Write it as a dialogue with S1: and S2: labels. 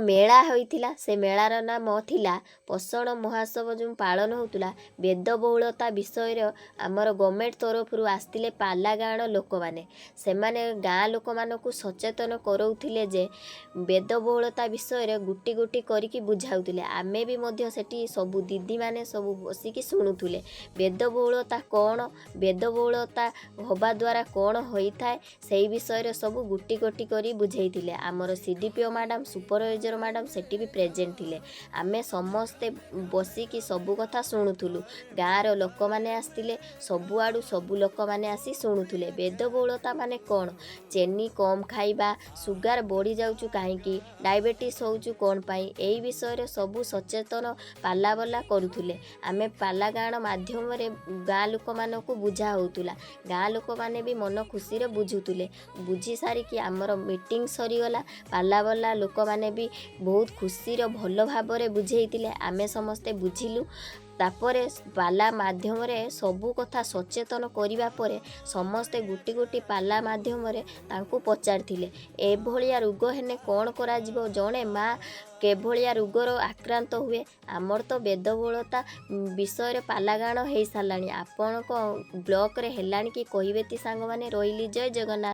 S1: मेला होइथिला से मेलार नाम थिला पोषण महोत्सव जो पालन होउतला वेदबहुलता विषय आमर गवर्नमेंट तरफ आसते पाला गाँव लोक मैंने से गाँ लोक मानक सचेतन करौथिले जे वेदबहुलता विषय गुटी गुटी करिकी बुझाउथिले आमे भी मध्य सेठी सबु दीदी माने सबु बसिकी शुणुथुले वेदबहुलता कौन वेदबहुलता हवा द्वारा कौन होइथाय सेही विषय सबु गुटी गुटी करी बुझेइथिले आमर सीडीपीओ मैडम सुपरवाइजर मैडम सेठी भी प्रेजेंट थिले आमे समस्ते बसिकी सबु कथा शुणुथुलु गाँर लोक माने आस्तिले सबु आडू सबु लोक माने आसी शुणुथुले वेदबहुलता माने कौन चेनी कम खाइबा सुगार बढ़ी जाउचु काहेकि डायबिटीज होउचु कौन पाई एई विषय सबु सचेतन पाला बला करुथुले आमे पाला गाँव माध्यम रे गाँ लोक मानकु बुझा होउतुला गाँ लोक माने भी मन खुशी रे बुझुथुले बुझी सारिकी आमर मीटिंग सरीगला पाला बला लोक माने भी बहुत खुशी रे भल भाव रे बुझेइतिले आमे समस्ते बुझिलु तापरे पाला माध्यम रे सबु कथा सचेतन करिबा परे समस्ते गुटी गुटी पाला माध्यम रे तांकु पचारथिले एभलिया रोग हेने कोन करा जिवो जणे माँ केभलिया रोगर आक्रांत हुए आमर तो वेदबहुलता विषय पाला गाण हेई सारलाणी आपण को ब्लॉक रे हेलाणी कि कहिबेती सांग माने रोइली जय जगन्नाथ।